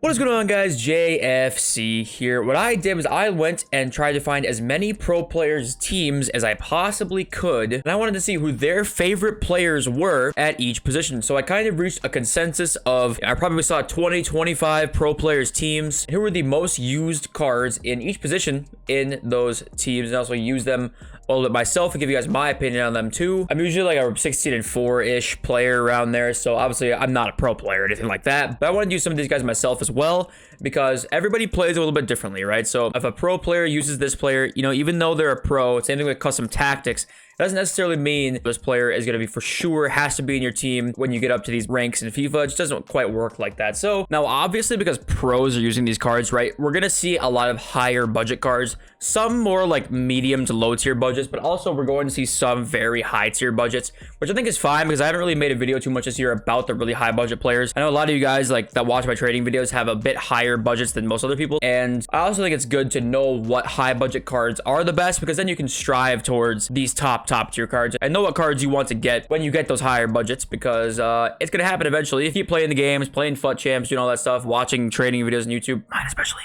What is going on, guys? JFC here. What I did was I went and tried to find as many pro players' teams as I possibly could, and I wanted to see who their favorite players were at each position. So I kind of reached a consensus of, I probably saw 20-25 pro players' teams. Who were the most used cards in each position in those teams, and also use them a little bit myself and give you guys my opinion on them too. I'm usually like a 16-4-ish player around there, so obviously I'm not a pro player or anything like that, but I want to do some of these guys myself as well, because everybody plays a little bit differently, right? So if a pro player uses this player, you know, even though they're a pro, same thing with custom tactics, doesn't necessarily mean this player is going to be for sure has to be in your team when you get up to these ranks in FIFA. It just doesn't quite work like that. So now, obviously, because pros are using these cards, right, we're going to see a lot of higher budget cards, some more like medium to low tier budgets, but also we're going to see some very high tier budgets, which I think is fine because I haven't really made a video too much this year about the really high budget players. I know a lot of you guys like that watch my trading videos have a bit higher budgets than most other people, and I also think it's good to know what high budget cards are the best, because then you can strive towards these top tier cards and know what cards you want to get when you get those higher budgets, because it's gonna happen eventually if you play in the games, playing FUT champs, doing all that stuff, watching trading videos on YouTube, mine especially,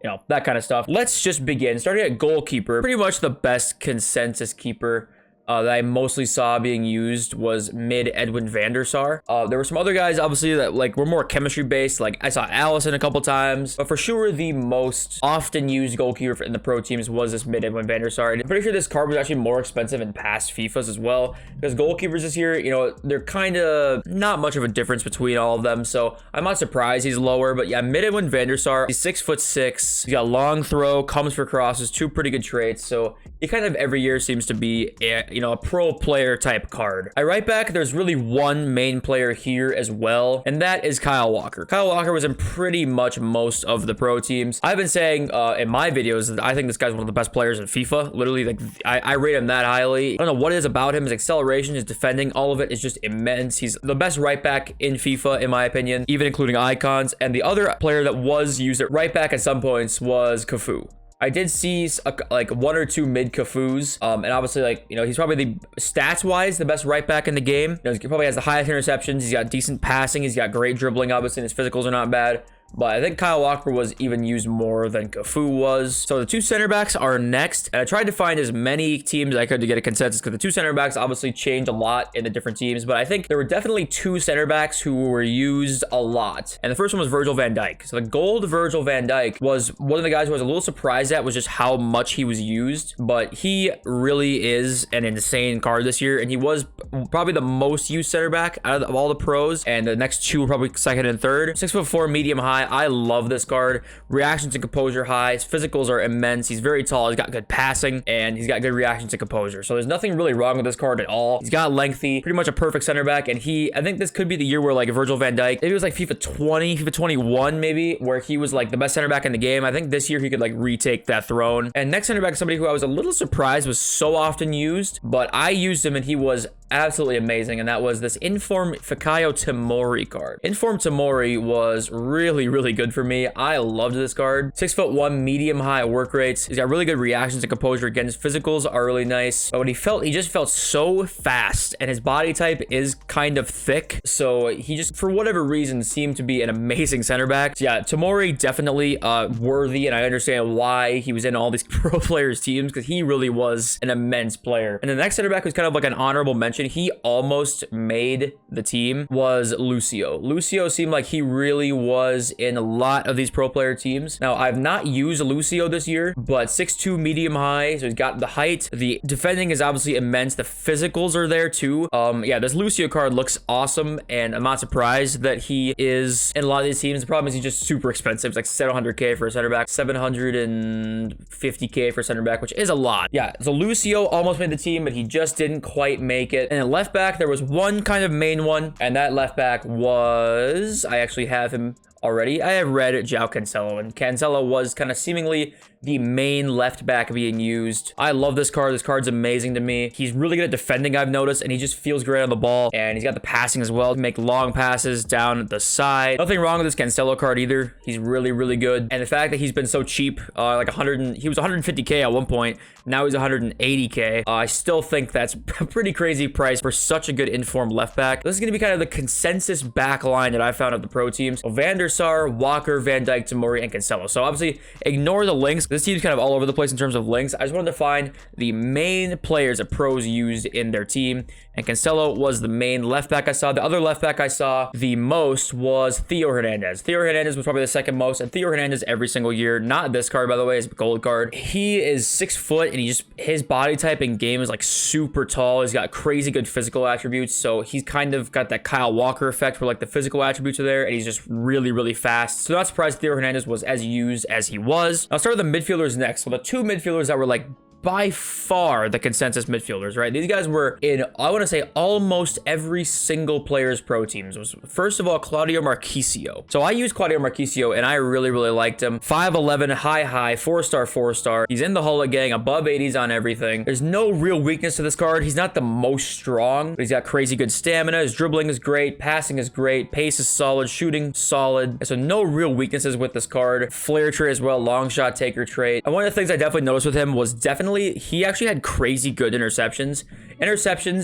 you know, that kind of stuff. Let's just begin. Starting at goalkeeper, pretty much the best consensus keeper that I mostly saw being used was mid Edwin van der Sar. There were some other guys, obviously, that like were more chemistry based. Like I saw Allison a couple times, but for sure the most often used goalkeeper in the pro teams was this mid Edwin van der Sar. And I'm pretty sure this card was actually more expensive in past FIFAs as well, because goalkeepers this year, you know, they're kind of not much of a difference between all of them. So I'm not surprised he's lower, but yeah, mid Edwin van der Sar, he's 6'6". He's got long throw, comes for crosses, two pretty good traits. So he kind of every year seems to be you know, a pro player type card. At right back, there's really one main player here as well, and that is Kyle Walker. Kyle Walker was in pretty much most of the pro teams. I've been saying in my videos that I think this guy's one of the best players in FIFA. Literally, like I rate him that highly. I don't know what it is about him. His acceleration, his defending, all of it is just immense. He's the best right back in FIFA, in my opinion, even including icons. And the other player that was used at right back at some points was Cafu. I did see like one or two mid Cafus, and obviously, like, you know, he's probably the stats wise the best right back in the game. You know, he probably has the highest interceptions. He's got decent passing. He's got great dribbling. Obviously, and his physicals are not bad. But I think Kyle Walker was even used more than Cafu was. So the two center backs are next. And I tried to find as many teams as I could to get a consensus, because the two center backs obviously changed a lot in the different teams. But I think there were definitely two center backs who were used a lot. And the first one was Virgil van Dijk. So the gold Virgil van Dijk was one of the guys who I was a little surprised at was just how much he was used. But he really is an insane card this year. And he was probably the most used center back out of all the pros. And the next two were probably second and third. 6'4", medium high. I love this card. Reactions and composure high. His physicals are immense. He's very tall. He's got good passing, and he's got good reactions and composure. So there's nothing really wrong with this card at all. He's got lengthy, pretty much a perfect center back. And I think this could be the year where like Virgil van Dijk, maybe it was like FIFA 20, FIFA 21 maybe, where he was like the best center back in the game. I think this year he could like retake that throne. And next center back is somebody who I was a little surprised was so often used, but I used him and he was absolutely amazing, and that was this Inform Fikayo Tomori card. Inform Tomori was really good for me. I loved this card. 6'1", medium high work rates. He's got really good reactions and composure. Again, his physicals are really nice. But what he just felt so fast, and his body type is kind of thick. So he just, for whatever reason, seemed to be an amazing center back. So yeah, Tomori definitely worthy, and I understand why he was in all these pro players teams, because he really was an immense player. And the next center back was kind of like an honorable mention. He almost made the team, was Lucio. Lucio seemed like he really was in a lot of these pro player teams. Now, I've not used Lucio this year, but 6'2", medium high, so he's got the height. The defending is obviously immense. The physicals are there too. Yeah, this Lucio card looks awesome, and I'm not surprised that he is in a lot of these teams. The problem is he's just super expensive. It's like 700k for a center back, 750k for a center back, which is a lot. Yeah, so Lucio almost made the team, but he just didn't quite make it. And at left back, there was one kind of main one, and that left back was, I actually have him already. I have read João Cancelo, and Cancelo was kind of seemingly the main left back being used. I love this card. This card's amazing to me. He's really good at defending, I've noticed, and he just feels great on the ball, and he's got the passing as well to make long passes down the side. Nothing wrong with this Cancelo card either. He's really good, and the fact that he's been so cheap, like he was 150k at one point, now he's 180k. I still think that's a pretty crazy price for such a good informed left back. This is going to be kind of the consensus back line that I found at the pro teams. So Van der Sar, Walker, Van Dijk, Tamori, and Cancelo. So obviously, ignore the links. This team's kind of all over the place in terms of links. I just wanted to find the main players that pros used in their team, and Cancelo was the main left back I saw. The other left back I saw the most was Theo Hernandez. Theo Hernandez was probably the second most, and Theo Hernandez every single year, not this card, by the way, his gold card. He is 6 foot, and his body type in game is like super tall. He's got crazy good physical attributes, so he's kind of got that Kyle Walker effect where like the physical attributes are there, and he's just really, really fast. So not surprised Theo Hernandez was as used as he was. I'll start with the midfielders next. So the two midfielders that were like by far the consensus midfielders, right? These guys were in, I want to say, almost every single player's pro teams. Was first of all, Claudio Marchisio. So I used Claudio Marchisio, and I really, really liked him. 5'11", high, 4-star. He's in the Hullet gang, above 80s on everything. There's no real weakness to this card. He's not the most strong, but he's got crazy good stamina. His dribbling is great. Passing is great. Pace is solid. Shooting, solid. So no real weaknesses with this card. Flare trait as well. Long shot taker trait. And one of the things I definitely noticed with him was definitely he actually had crazy good interceptions,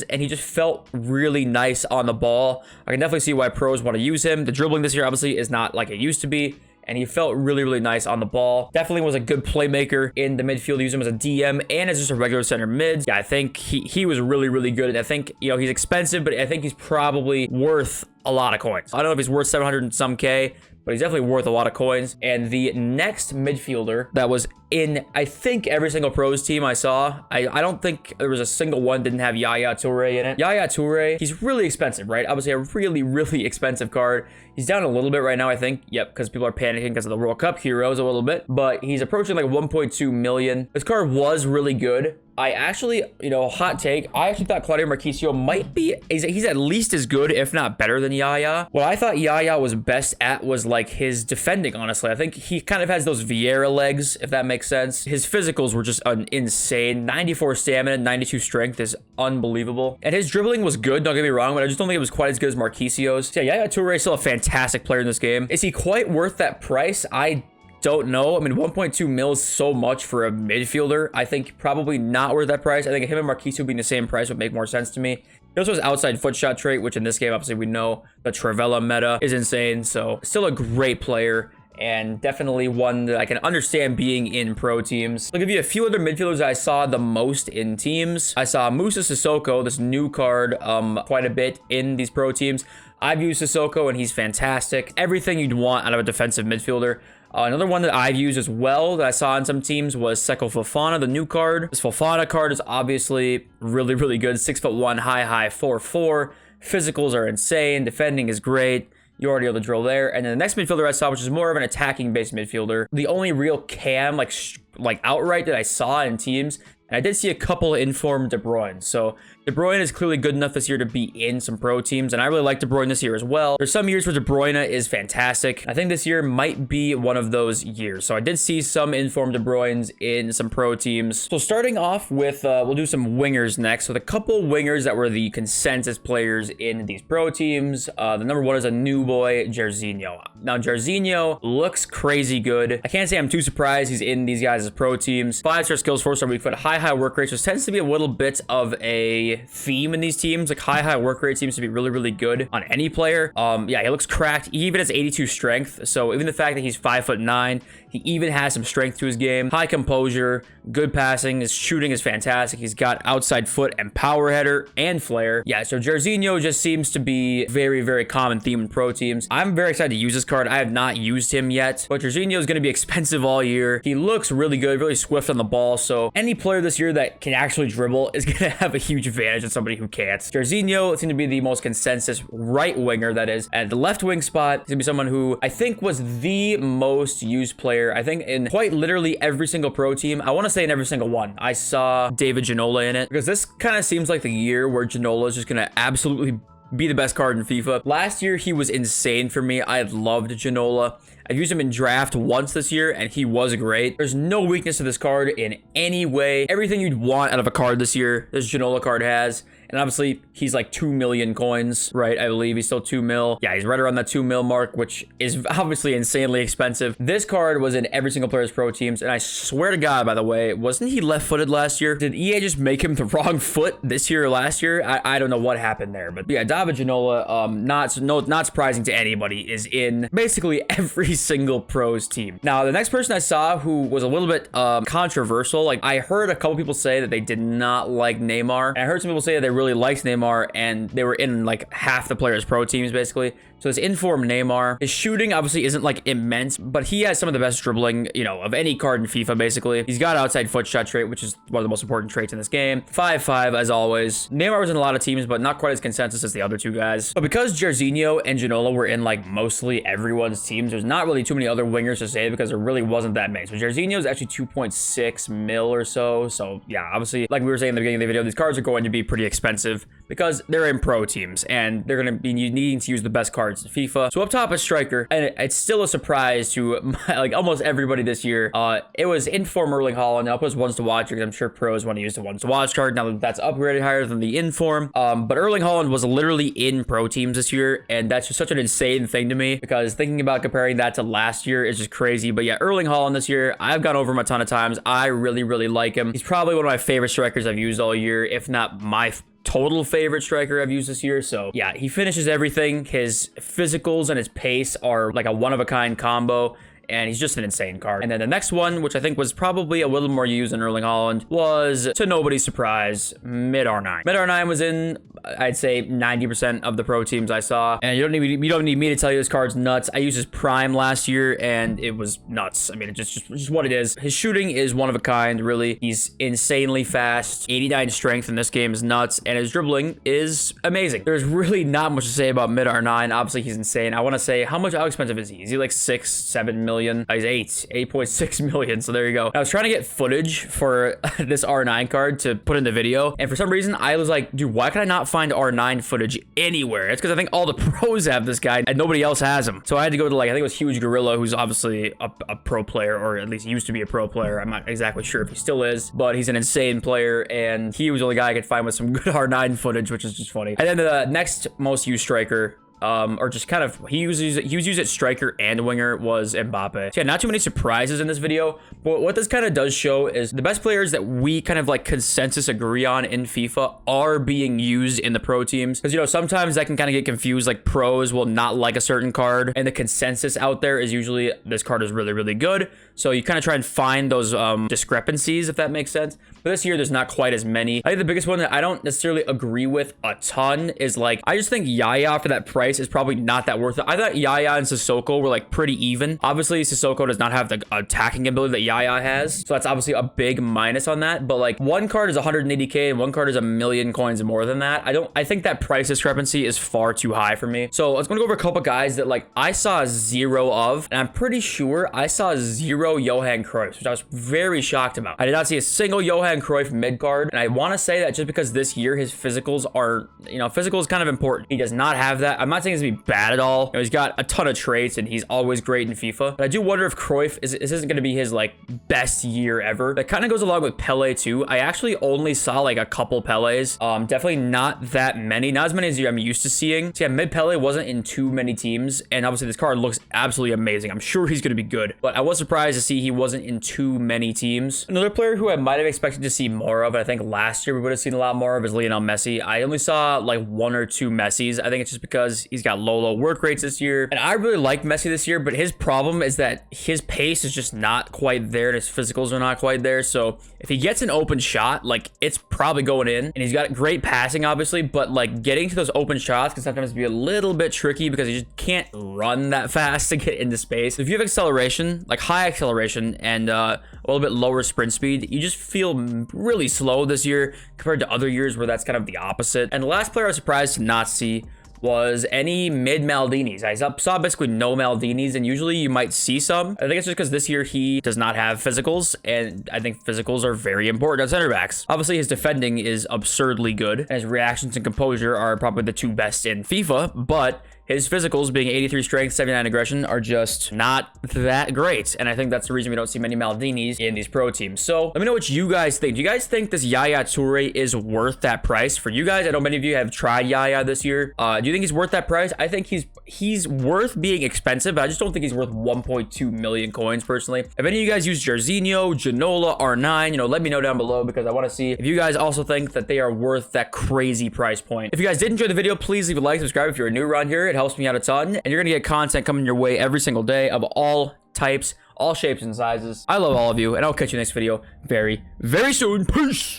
and he just felt really nice on the ball. I can definitely see why pros want to use him. The dribbling this year obviously is not like it used to be, and he felt really, really nice on the ball. Definitely was a good playmaker in the midfield. Use him as a DM and as just a regular center mid. Yeah, I think he was really, really good. And I think, you know, he's expensive, but I think he's probably worth a lot of coins. I don't know if he's worth 700 and some K, but he's definitely worth a lot of coins. And the next midfielder that was in, I think, every single pros team I saw, I don't think there was a single one didn't have Yaya Toure in it. Yaya Toure, he's really expensive, right? Obviously a really, really expensive card. He's down a little bit right now, I think. Yep, because people are panicking because of the World Cup heroes a little bit. But he's approaching like 1.2 million. This card was really good. I actually, you know, hot take, I actually thought Claudio Marchisio might be, he's at least as good, if not better than Yaya. What I thought Yaya was best at was like his defending, honestly. I think he kind of has those Vieira legs, if that makes sense. His physicals were just insane. 94 stamina, 92 strength is unbelievable. And his dribbling was good, don't get me wrong, but I just don't think it was quite as good as Marchisio's. So yeah, Yaya Toure is still a fantastic player in this game. Is he quite worth that price? I don't know. I mean, 1.2 mil is so much for a midfielder. I think probably not worth that price. I think him and Marchisio being the same price would make more sense to me. He also has outside foot shot trait, which in this game, obviously, we know the Travella meta is insane. So still a great player, and definitely one that I can understand being in pro teams. I'll give you a few other midfielders I saw the most in teams. I saw Musa Sissoko, this new card, quite a bit in these pro teams. I've used Sissoko, and he's fantastic. Everything you'd want out of a defensive midfielder. Another one that I've used as well that I saw in some teams was Seko Fofana, the new card. This Fofana card is obviously really, really good. 6'1", high, 4'4". Physicals are insane. Defending is great. You already know the drill there. And then the next midfielder I saw, which is more of an attacking-based midfielder. The only real cam, like outright that I saw in teams, and I did see a couple informed De Bruyne. So De Bruyne is clearly good enough this year to be in some pro teams, and I really like De Bruyne this year as well. There's some years where De Bruyne is fantastic. I think this year might be one of those years. So I did see some informed De Bruynes in some pro teams. So starting off with, we'll do some wingers next. So the couple wingers that were the consensus players in these pro teams. The number one is a new boy, Jairzinho. Now, Jairzinho looks crazy good. I can't say I'm too surprised he's in these guys' pro teams. 5-star skills, 4-star weak foot, high work rate. So it tends to be a little bit of a theme in these teams. Like high work rate seems to be really, really good on any player. Yeah, he looks cracked. He even has 82 strength. So even the fact that he's 5'9", he even has some strength to his game. High composure, good passing. His shooting is fantastic. He's got outside foot and power header and flare. Yeah, so Jairzinho just seems to be very, very common theme in pro teams. I'm very excited to use this card. I have not used him yet, but Jairzinho is going to be expensive all year. He looks really good, really swift on the ball. So any player this year that can actually dribble is going to have a huge advantage of somebody who can't. Jairzinho seems to be the most consensus right winger, that is. At the left wing spot, he's going to be someone who I think was the most used player. I think in quite literally every single pro team. I want to say in every single one. I saw David Ginola in it, because this kind of seems like the year where Ginola is just going to absolutely be the best card in FIFA. Last year, he was insane for me. I loved Ginola. I've used him in draft once this year, and he was great. There's no weakness to this card in any way. Everything you'd want out of a card this year, this Ginola card has. And obviously, he's like 2 million coins, right? I believe he's still 2 mil. Yeah, he's right around that 2 mil mark, which is obviously insanely expensive. This card was in every single player's pro teams. And I swear to God, by the way, wasn't he left-footed last year? Did EA just make him the wrong foot this year or last year? I don't know what happened there. But yeah, David Ginola, not surprising to anybody, is in basically every single pros team. Now, the next person I saw who was a little bit controversial, like I heard a couple people say that they did not like Neymar. And I heard some people say that they really liked Neymar and they were in like half the players' pro teams basically. So it's informed Neymar. His shooting obviously isn't like immense, but he has some of the best dribbling, you know, of any card in FIFA basically. He's got outside foot shot trait, which is one of the most important traits in this game. 5'5" as always. Neymar was in a lot of teams, but not quite as consensus as the other two guys. But because Jairzinho and Ginola were in like mostly everyone's teams, there's not really too many other wingers to say because there really wasn't that many. So Jairzinho is actually 2.6 mil or so. So yeah, obviously, like we were saying in the beginning of the video, these cards are going to be pretty expensive because they're in pro teams and they're going to be needing to use the best cards in FIFA. So up top is striker, and it's still a surprise to like almost everybody this year. It was inform Erling Haaland. I'll put ones to watch because I'm sure pros want to use the ones to watch card now that that's upgraded higher than the inform. But Erling Haaland was literally in pro teams this year, and that's just such an insane thing to me because thinking about comparing that to last year is just crazy. But yeah, Erling Haaland this year, I've gone over him a ton of times. I really, really like him. He's probably one of my favorite strikers I've used all year, if not my total favorite striker I've used this year. So yeah, he finishes everything. His physicals and his pace are like a one-of-a-kind combo, and he's just an insane card. And then the next one, which I think was probably a little more used than Erling Haaland, was, to nobody's surprise, Mid R9. Mid R9 was in, I'd say, 90% of the pro teams I saw. And you don't need me to tell you this card's nuts. I used his prime last year, and it was nuts. I mean, it's just what it is. His shooting is one of a kind, really. He's insanely fast. 89 strength in this game is nuts, and his dribbling is amazing. There's really not much to say about Mid R9. Obviously, he's insane. I want to say, how expensive is he? Is he like 6-7 million? He's 8.6 million. So there you go. I was trying to get footage for this R9 card to put in the video, and for some reason I was like, dude, why can I not find R9 footage anywhere? It's because I think all the pros have this guy and nobody else has him. So I had to go to, like, I think it was Huge Gorilla, who's obviously a pro player, or at least used to be a pro player. I'm not exactly sure if he still is, but he's an insane player, and he was the only guy I could find with some good R9 footage, which is just funny. And then the next most used striker, or just kind of, he was used at striker and winger, was Mbappe. So yeah, not too many surprises in this video, but what this kind of does show is the best players that we kind of like consensus agree on in FIFA are being used in the pro teams. Because, you know, sometimes that can kind of get confused, like pros will not like a certain card, and the consensus out there is usually this card is really, really good. So you kind of try and find those discrepancies, if that makes sense. But this year, there's not quite as many. I think the biggest one that I don't necessarily agree with a ton is, like, I just think Yaya for that price is probably not that worth it. I thought Yaya and Sissoko were like pretty even. Obviously, Sissoko does not have the attacking ability that Yaya has, so that's obviously a big minus on that. But like, one card is 180k and one card is 1 million coins more than that. I think that price discrepancy is far too high for me. So let's go over a couple guys that like I saw 0 of, and I'm pretty sure I saw 0 Johan Cruyff, which I was very shocked about. I did not see a single Johan Cruyff mid card, and I want to say that just because this year his physicals are, you know, physical is kind of important. He does not have that. I'm not saying it's gonna be bad at all. You know, he's got a ton of traits and he's always great in FIFA, but I do wonder if Cruyff this isn't going to be his like best year ever. That kind of goes along with Pele too. I actually only saw like a couple Peles, definitely not that many, not as many as I'm used to seeing. So yeah, mid Pele wasn't in too many teams, and obviously this card looks absolutely amazing. I'm sure he's going to be good, but I was surprised to see he wasn't in too many teams. Another player who I might have expected to see more of, and I think last year we would have seen a lot more of, is Lionel Messi. I only saw like 1 or 2 Messis. I think it's just because he's got low work rates this year, and I really like Messi this year, but his problem is that his pace is just not quite there and his physicals are not quite there. So if he gets an open shot, like, it's probably going in, and he's got great passing obviously, but like getting to those open shots can sometimes be a little bit tricky because he just can't run that fast to get into space. If you have acceleration, like high acceleration and a little bit lower sprint speed, you just feel really slow this year compared to other years where that's kind of the opposite. And the last player I was surprised to not see was any mid Maldinis. I saw basically no Maldinis, and usually you might see some. I think it's just because this year he does not have physicals, and I think physicals are very important on center backs. Obviously, his defending is absurdly good, and his reactions and composure are probably the 2 best in FIFA, but his physicals being 83 strength, 79 aggression are just not that great. And I think that's the reason we don't see many Maldinis in these pro teams. So let me know what you guys think. Do you guys think this Yaya Toure is worth that price? For you guys, I know many of you have tried Yaya this year. Do you think he's worth that price? I think he's worth being expensive, but I just don't think he's worth 1.2 million coins personally. If any of you guys use Jarzinho, Ginola, R9, you know, let me know down below because I want to see if you guys also think that they are worth that crazy price point. If you guys did enjoy the video, please leave a like, subscribe if you're new around here. It helps me out a ton, and you're gonna get content coming your way every single day of all types, all shapes and sizes. I love all of you, and I'll catch you next video very, very soon. Peace!